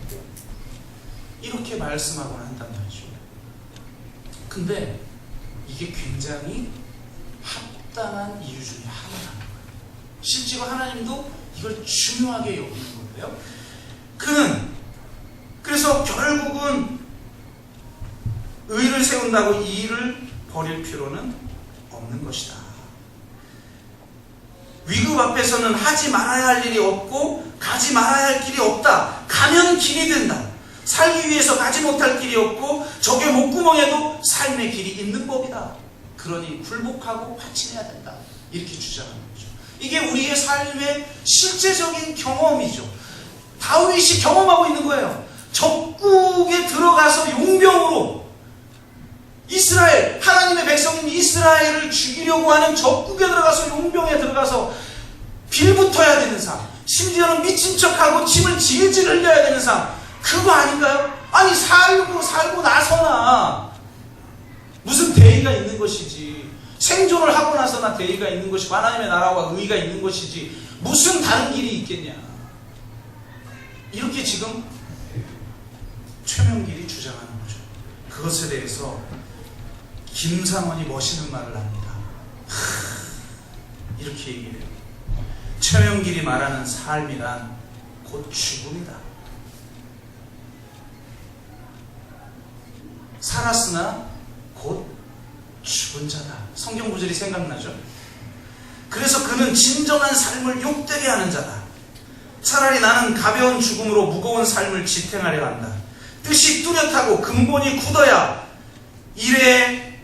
이렇게 말씀하곤 한단 말이죠. 근데 이게 굉장히 합당한 이유 중에 하나라는 거예요. 실제로 하나님도 이걸 중요하게 여기는 건데요. 그래서 결국은 의를 세운다고 이의를 버릴 필요는 없는 것이다. 위급 앞에서는 하지 말아야 할 일이 없고 가지 말아야 할 길이 없다. 가면 길이 된다. 살기 위해서 가지 못할 길이 없고 적의 목구멍에도 삶의 길이 있는 법이다. 그러니 굴복하고 화친해야 된다. 이렇게 주장하는 거죠. 이게 우리의 삶의 실제적인 경험이죠. 다윗이 경험하고 있는 거예요. 적국에 들어가서 용병으로 하나님의 백성인 이스라엘을 죽이려고 하는 적국에 들어가서 용병에 들어가서 빌붙어야 되는 삶, 심지어는 미친 척하고 침을 질질 흘려야 되는 삶, 그거 아닌가요? 아니 살고 나서나 무슨 대의가 있는 것이지, 생존을 하고 나서나 대의가 있는 것이고 하나님의 나라와 의의가 있는 것이지 무슨 다른 길이 있겠냐. 이렇게 지금 최명길이 주장하는 거죠. 그것에 대해서 김상원이 멋있는 말을 합니다. 이렇게 얘기해요. 최명길이 말하는 삶이란 곧 죽음이다. 살았으나 곧 죽은 자다. 성경 구절이 생각나죠? 그래서 그는 진정한 삶을 욕되게 하는 자다. 차라리 나는 가벼운 죽음으로 무거운 삶을 지탱하려 한다. 뜻이 뚜렷하고 근본이 굳어야 일의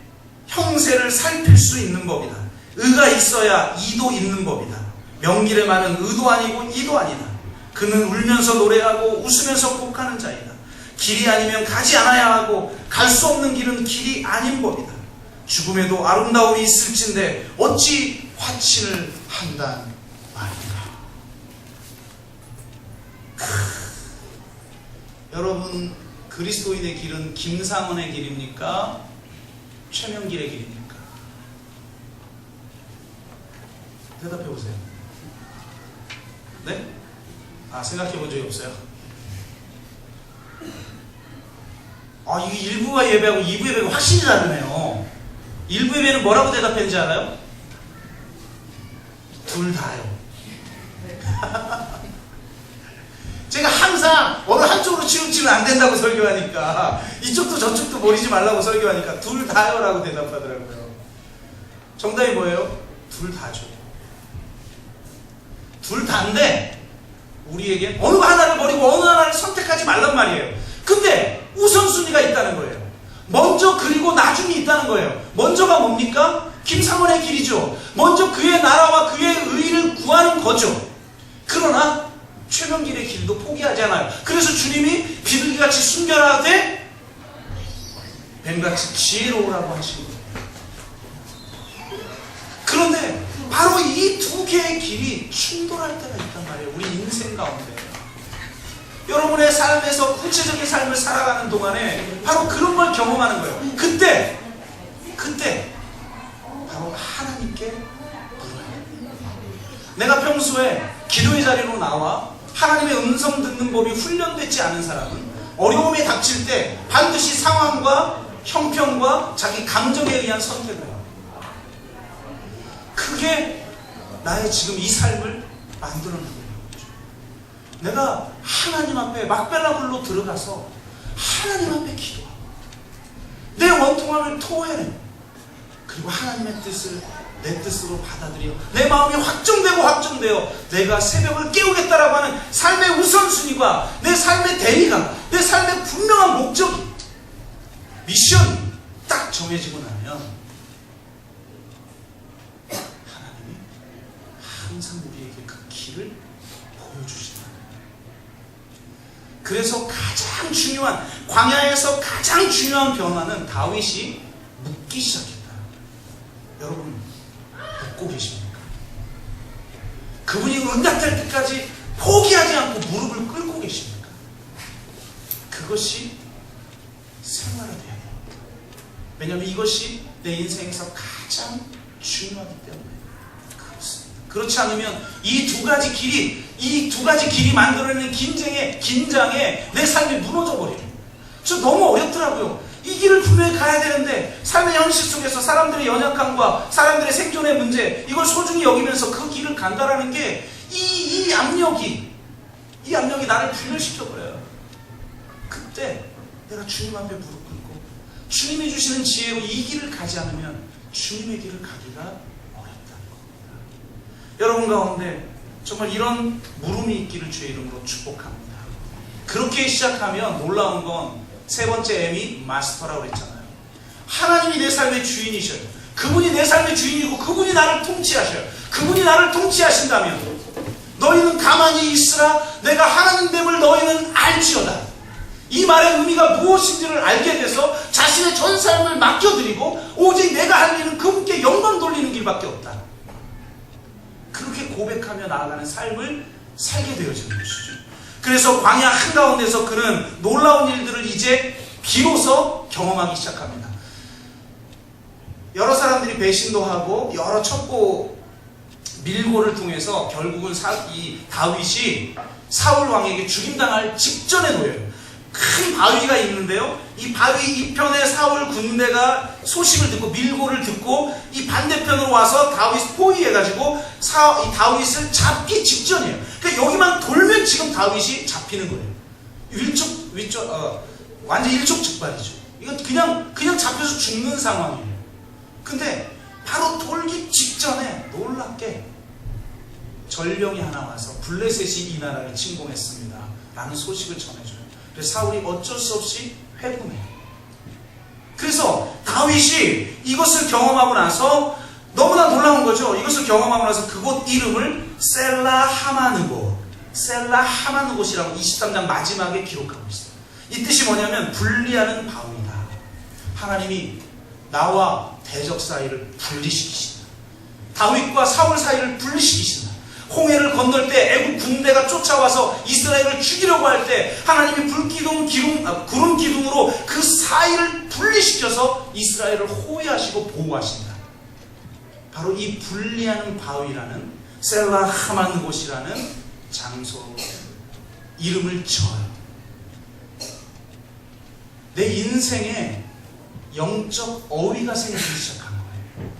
형세를 살필 수 있는 법이다. 의가 있어야 이도 있는 법이다. 명길의 말은 의도 아니고 이도 아니다. 그는 울면서 노래하고 웃으면서 곡하는 자이다. 길이 아니면 가지 않아야 하고 갈 수 없는 길은 길이 아닌 법이다. 죽음에도 아름다움이 있을진데 어찌 화친을 한단 말인가. 여러분, 그리스도인의 길은 김상원의 길입니까? 최명길의 길입니까? 대답해 보세요. 네? 생각해 본 적이 없어요? 이게 1부와 예배하고 2부 예배가 확실히 다르네요. 1부 예배는 뭐라고 대답했는지 알아요? 둘 다요. 제가 항상 어느 한쪽으로 치우치면 안 된다고 설교하니까, 이쪽도 저쪽도 버리지 말라고 설교하니까 둘 다요 라고 대답하더라고요. 정답이 뭐예요? 둘 다죠. 둘 다인데 우리에게 어느 하나를 버리고 어느 하나를 선택하지 말란 말이에요. 근데 우선순위가 있다는 거예요. 먼저 그리고 나중에 있다는 거예요. 먼저가 뭡니까? 김상원의 길이죠. 먼저 그의 나라와 그의 의의를 구하는 거죠. 그러나 최명길의 길도 포기하지 않아요. 그래서 주님이 비둘기같이 순결하되 뱀같이 지혜로우라고 하신 거예요. 그런데 바로 이 두 개의 길이 충돌할 때가 있단 말이에요. 우리 인생 가운데. 여러분의 삶에서 구체적인 삶을 살아가는 동안에 바로 그런 걸 경험하는 거예요. 그때 바로 하나님께 물어야 돼요. 내가 평소에 기도의 자리로 나와 하나님의 음성 듣는 법이 훈련되지 않은 사람은 어려움이 닥칠 때 반드시 상황과 형편과 자기 감정에 의한 선택을 해요. 그게 나의 지금 이 삶을 만들어내는 거죠. 내가 하나님 앞에 막벨라굴로 들어가서 하나님 앞에 기도하고 내 원통함을 토해내고, 그리고 하나님의 뜻을 내 뜻으로 받아들여 내 마음이 확정되어 내가 새벽을 깨우겠다라고 하는 삶의 우선순위가, 내 삶의 대의가, 내 삶의 분명한 목적이, 미션이 딱 정해지고 나면 하나님이 항상 우리에게 그 길을 보여주신다. 그래서 가장 중요한, 광야에서 가장 중요한 변화는 다윗이 묻기 시작했다. 여러분 묻고 계십니까? 그분이 응답될 때까지 포기하지 않고 무릎을 꿇고 계십니까? 그것이 생활화돼야 돼요. 왜냐하면 이것이 내 인생에서 가장 중요하기 때문에 그렇습니다. 그렇지 않으면 이 두 가지 길이 만들어내는 긴장에 내 삶이 무너져 버려요. 저 너무 어렵더라고요. 이 길을 분명히 가야 되는데 삶의 현실 속에서 사람들의 연약함과 사람들의 생존의 문제, 이걸 소중히 여기면서 그 길을 간다라는 게 이 압력이 나를 분열시켜버려요. 그때 내가 주님 앞에 무릎 꿇고 주님이 주시는 지혜로 이 길을 가지 않으면 주님의 길을 가기가 어렵다는 겁니다. 여러분 가운데 정말 이런 물음이 있기를 주의 이름으로 축복합니다. 그렇게 시작하면 놀라운 건 세 번째 M이 마스터라고 했잖아요. 하나님이 내 삶의 주인이셔요. 그분이 내 삶의 주인이고 그분이 나를 통치하셔요. 그분이 나를 통치하신다면 너희는 가만히 있으라. 내가 하나님됨을 너희는 알지어다. 이 말의 의미가 무엇인지를 알게 돼서 자신의 전 삶을 맡겨드리고 오직 내가 할 일은 그분께 영광 돌리는 길밖에 없다. 그렇게 고백하면 나아가는 삶을 살게 되어지는 것이죠. 그래서 광야 한가운데서 그는 놀라운 일들을 이제 비로소 경험하기 시작합니다. 여러 사람들이 배신도 하고 여러 첩보 밀고를 통해서 결국은 이 다윗이 사울 왕에게 죽임당할 직전에 놓여요. 큰 바위가 있는데요, 이 바위 이편에 사울 군대가 소식을 듣고 밀고를 듣고 이 반대편으로 와서 다윗 포위해가지고 이 다윗을 잡기 직전이에요. 그러니까 여기만 돌면 지금 다윗이 잡히는 거예요. 완전 일촉즉발이죠. 이건 그냥 잡혀서 죽는 상황이에요. 근데 바로 돌기 직전에 놀랍게 전령이 하나 와서 블레셋이 이 나라를 침공했습니다 라는 소식을 전해줘요. 그래서 사울이 어쩔 수 없이 회군해요. 그래서 다윗이 이것을 경험하고 나서 너무나 놀라운 거죠. 이것을 경험하고 나서 그곳 이름을 셀라 하마누곳이라고 23장 마지막에 기록하고 있어요. 이 뜻이 뭐냐면 분리하는 바위다. 하나님이 나와 대적 사이를 분리시키신다. 다윗과 사울 사이를 분리시키신다. 홍해를 건널 때 애국 군대가 쫓아와서 이스라엘을 죽이려고 할 때 하나님이 구름 기둥으로 그 사이를 분리시켜서 이스라엘을 호위하시고 보호하신다. 바로 이 분리하는 바위라는 셀라 하마누곳이라는 장소 이름을 지어요. 내 인생에 영적 어휘가 생기기 시작한 거예요.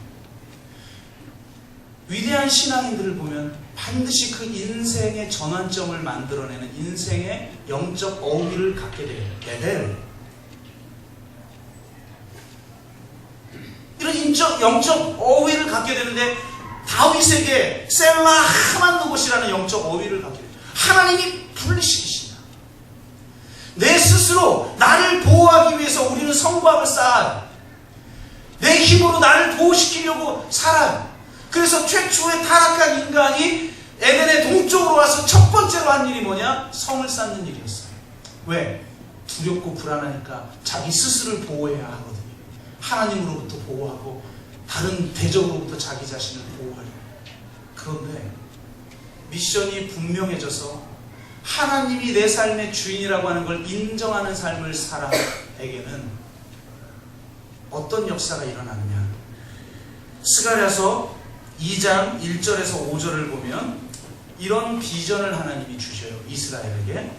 위대한 신앙인들을 보면 반드시 그 인생의 전환점을 만들어내는 인생의 영적 어휘를 갖게 돼요. 베델. 이런 영적 어휘를 갖게 되는데 다윗에게 셀라 하마누곳이라는 영적 어휘를 갖게 돼요. 하나님이 분리시키신다. 내 스스로 나를 보호하기 위해서 우리는 성곽을 쌓아요. 내 힘으로 나를 보호시키려고 살아요. 그래서 최초의 타락한 인간이 에덴의 동쪽으로 와서 첫 번째로 한 일이 뭐냐? 성을 쌓는 일이었어요. 왜? 두렵고 불안하니까 자기 스스로를 보호해야 하거든요. 하나님으로부터 보호하고 다른 대적으로부터 자기 자신을 보호하려고. 그런데 미션이 분명해져서 하나님이 내 삶의 주인이라고 하는 걸 인정하는 삶을 사람에게는 어떤 역사가 일어나느냐? 스가랴서 2장 1절에서 5절을 보면 이런 비전을 하나님이 주셔요. 이스라엘에게.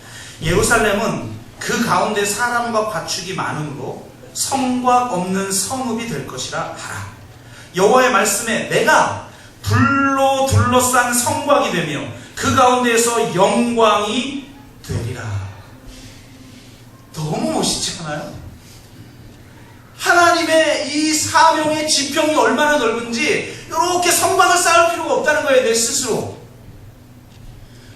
예루살렘은 그 가운데 사람과 가축이 많으므로 성곽 없는 성읍이 될 것이라 하라. 여호와의 말씀에 내가 불로 둘러싼 성곽이 되며 그 가운데에서 영광이 되리라. 너무 멋있지 않아요? 하나님의 이 사명의 지평이 얼마나 넓은지 이렇게 성곽을 쌓을 필요가 없다는 거예요. 내 스스로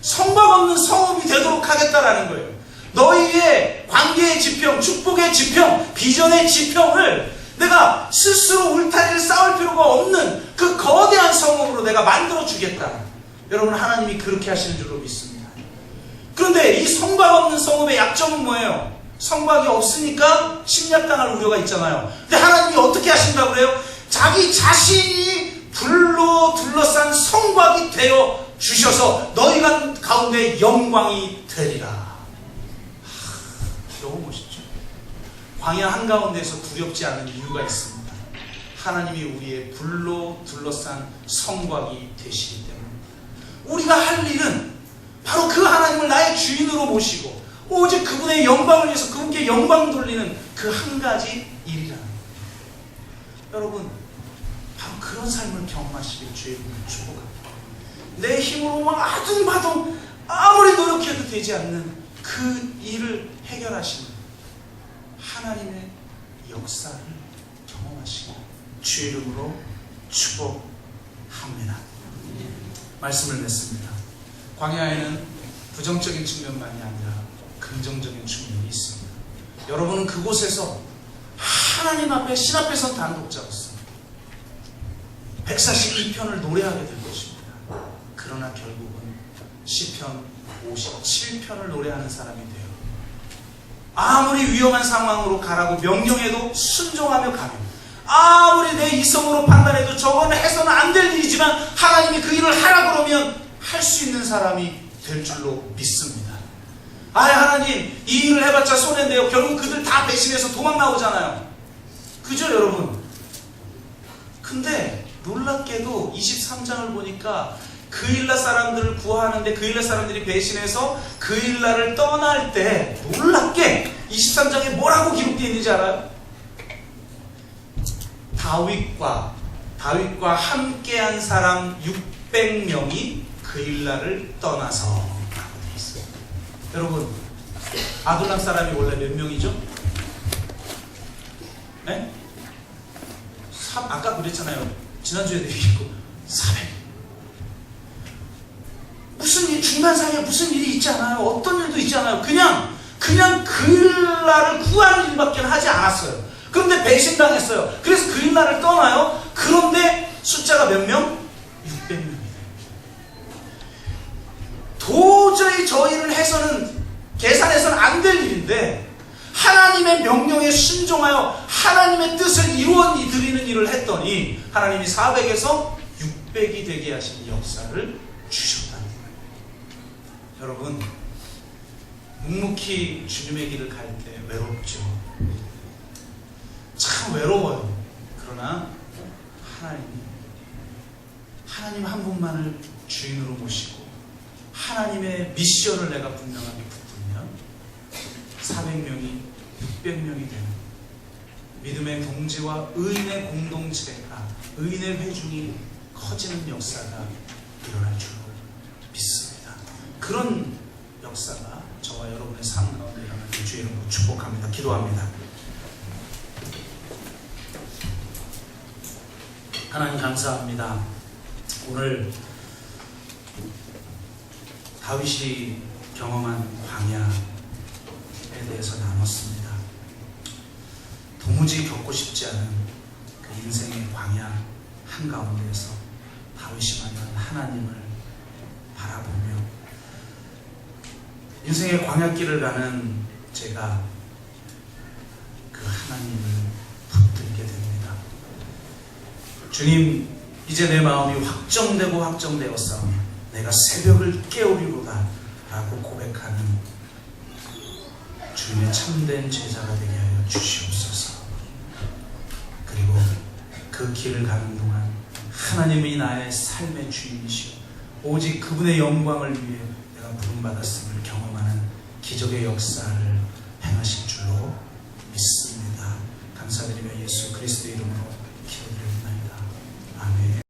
성곽 없는 성읍이 되도록 하겠다라는 거예요. 너희의 관계의 지평, 축복의 지평, 비전의 지평을 내가 스스로 울타리를 쌓을 필요가 없는 그 거대한 성읍으로 내가 만들어 주겠다. 여러분, 하나님이 그렇게 하시는 줄로 믿습니다. 그런데 이 성곽 없는 성읍의 약점은 뭐예요? 성곽이 없으니까 침략당할 우려가 있잖아요. 근데 하나님이 어떻게 하신다고 그래요? 자기 자신이 불로 둘러싼 성곽이 되어 주셔서 너희 가운데 영광이 되리라. 너무 멋있죠? 광야 한가운데서 두렵지 않은 이유가 있습니다. 하나님이 우리의 불로 둘러싼 성곽이 되시기 때문에 우리가 할 일은 바로 그 하나님을 나의 주인으로 모시고 오직 그분의 영광을 위해서 그분께 영광 돌리는 그 한 가지 일이라는 거예요. 여러분, 바로 그런 삶을 경험하시길 주의 이름으로 축복합니다. 내 힘으로 막 아둥바둥 아무리 노력해도 되지 않는 그 일을 해결하시는 하나님의 역사를 경험하시고 주의 이름으로 축복합니다. 말씀을 맺습니다. 광야에는 부정적인 측면만이 아니라 긍정적인 측면이 있습니다. 여러분은 그곳에서 하나님 앞에 신 앞에 선 단독자로서 142편을 노래하게 될 것입니다. 그러나 결국은 시편 57편을 노래하는 사람이 돼요. 아무리 위험한 상황으로 가라고 명령해도 순종하며 가며, 아무리 내 이성으로 판단해도 저거는 해서는 안 될 일이지만 하나님이 그 일을 하라 그러면 할 수 있는 사람이 될 줄로 믿습니다. 아, 하나님, 이 일을 해봤자 손해인데요. 결국 그들 다 배신해서 도망 나오잖아요. 그죠, 여러분? 근데 놀랍게도 23장을 보니까 그일라 사람들을 구하는데 그일라 사람들이 배신해서 그일라를 떠날 때 놀랍게 23장에 뭐라고 기록되어 있는지 알아요? 다윗과 함께한 사람 600명이 그일라를 떠나서 라고 되어 있어요. 여러분, 아둘람 사람이 원래 몇 명이죠? 네? 아까 그랬잖아요. 지난주에도 얘기했고 400. 무슨 일, 중간 사이에 무슨 일이 있지 않아요. 어떤 일도 있지 않아요. 그냥 그일라를 구하는 일밖에 하지 않았어요. 그런데 배신당했어요. 그래서 그일라를 떠나요. 그런데 숫자가 몇 명? 600명이 돼요. 도저히 저 일을 해서는 계산해서는 안 될 일인데 하나님의 명령에 순종하여 하나님의 뜻을 이루어 드리는 일을 했더니 하나님이 400에서 600이 되게 하신 역사를 주셨다는 거예요. 여러분, 묵묵히 주님의 길을 갈 때 외롭죠. 참 외로워요. 그러나 하나님 한 분만을 주인으로 모시고 하나님의 미션을 내가 분명하게 붙들면 400명이 600명이 되는 믿음의 동지와 의인의 공동체가, 의인의 회중이 커지는 역사가 일어날 줄로 믿습니다. 그런 역사가 저와 여러분의 삶 가운데 일어나길 주의 이름으로 축복합니다. 기도합니다. 하나님 감사합니다. 오늘 다윗이 경험한 광야에 대해서 나눴습니다. 도무지 겪고 싶지 않은 그 인생의 광야 한가운데에서 다윗이 만난 하나님을 바라보며 인생의 광야길을 가는 제가 그 하나님을 붙들게 됩니다. 주님, 이제 내 마음이 확정되었사오니 내가 새벽을 깨우리로다 라고 고백하는 주님의 참된 제자가 되게 하여 주시옵소서. 그리고 그 길을 가는 동안 하나님이 나의 삶의 주인이시오, 오직 그분의 영광을 위해 내가 부름받았음을 경험하는 기적의 역사를 행하실 줄로 믿습니다. 감사드리며 예수 그리스도의 이름으로 기도드립니다. 아멘.